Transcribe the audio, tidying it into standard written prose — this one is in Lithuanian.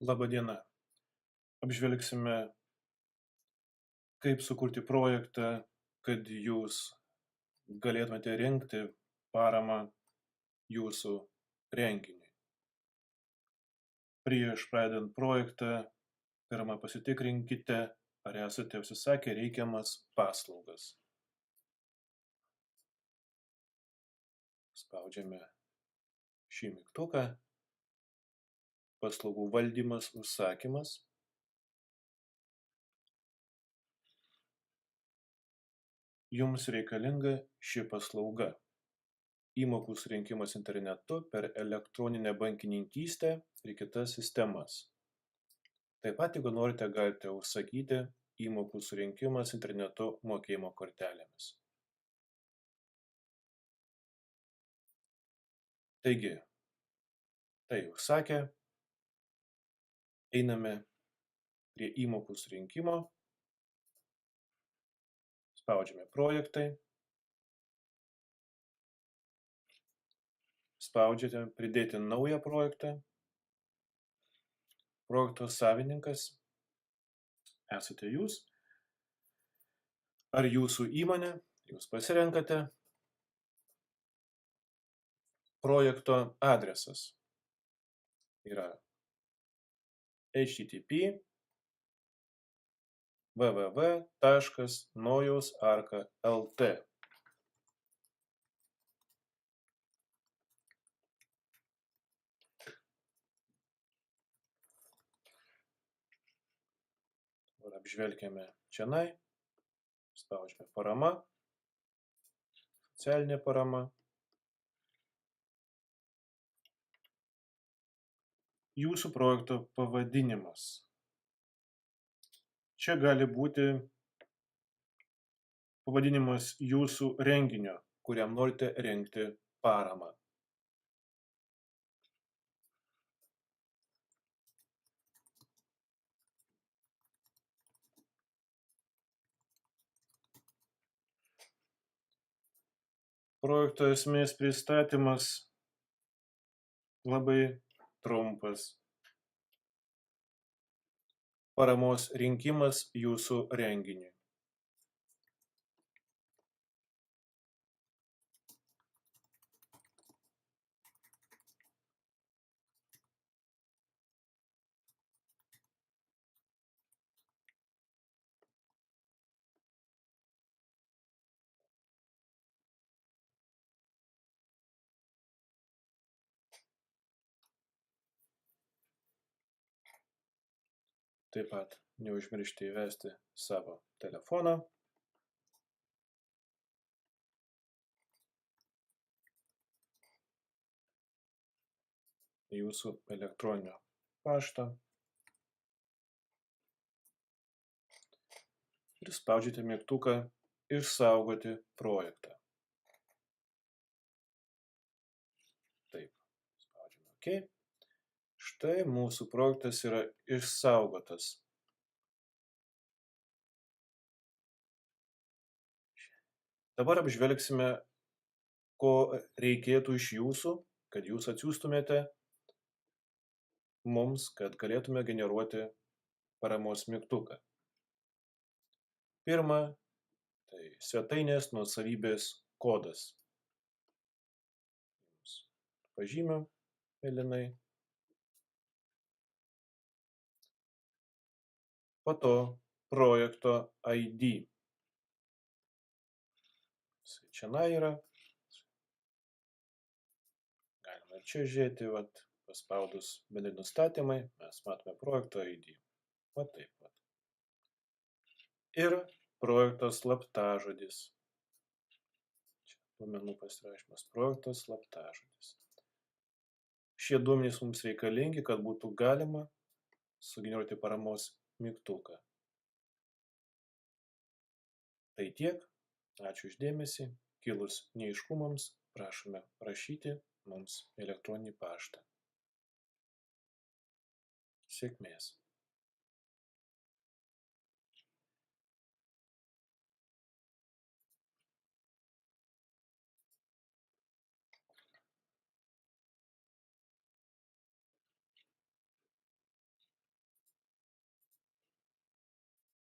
Labą dieną. Apžvelgsime, kaip sukurti projektą, kad jūs galėtumėte rinkti paramą jūsų renginiui. Prieš pradedant projektą, pirmą pasitikrinkite, ar esate užsisakę reikiamas paslaugas. Spaudžiame šį mygtuką. Paslaugų valdymas, užsakymas. Jums reikalinga ši paslauga. Įmokų surinkimas internetu per elektroninę bankininkystę ir kitas sistemas. Taip pat, jeigu norite, galite užsakyti įmokų surinkimas internetu mokėjimo kortelėmis. Taigi, tai užsakę, einame prie įmokų surinkimo, spaudžiame projektai, spaudžiate pridėti naują projektą, projekto savininkas esate jūs, ar jūsų įmonė, jūs pasirenkate, projekto adresas yra http://www.nojausarka.lt. Apžvelgiame čionai, spaudžiame parama, socialinė parama. Jūsų projekto pavadinimas. Čia gali būti pavadinimas jūsų renginio, kuriam norite rengti paramą. Projekto esmės pristatymas labai trumpas. Paramos rinkimas jūsų renginiui. Taip pat neužmiršti įvesti savo telefoną. Jūsų elektroninio paštą. Ir spaudžiate mygtuką išsaugoti projektą. Taip, spaudžiame OK. Štai mūsų projektas yra išsaugotas. Dabar apžvelgsime, ko reikėtų iš jūsų, kad jūs atsiųstumėte mums, kad galėtume generuoti paramos mygtuką. Pirma, tai svetainės nuosavybės kodas. Pažymiu mėlynai. Po to projekto ID. Čia yra. Galime čia žiūrėti, paspaudus bendri nustatymai, mes matome projekto ID. Va taip. Ir projekto slaptažodis. Čia duomenų pasirašymas. Projekto slaptažodis. Šie duomenys mums reikalingi, kad būtų galima sugeneruoti paramos mygtuką. Tai tiek. Ačiū už dėmesį. Kilus neaiškumams prašome rašyti mums elektroninį paštą. Sėkmės.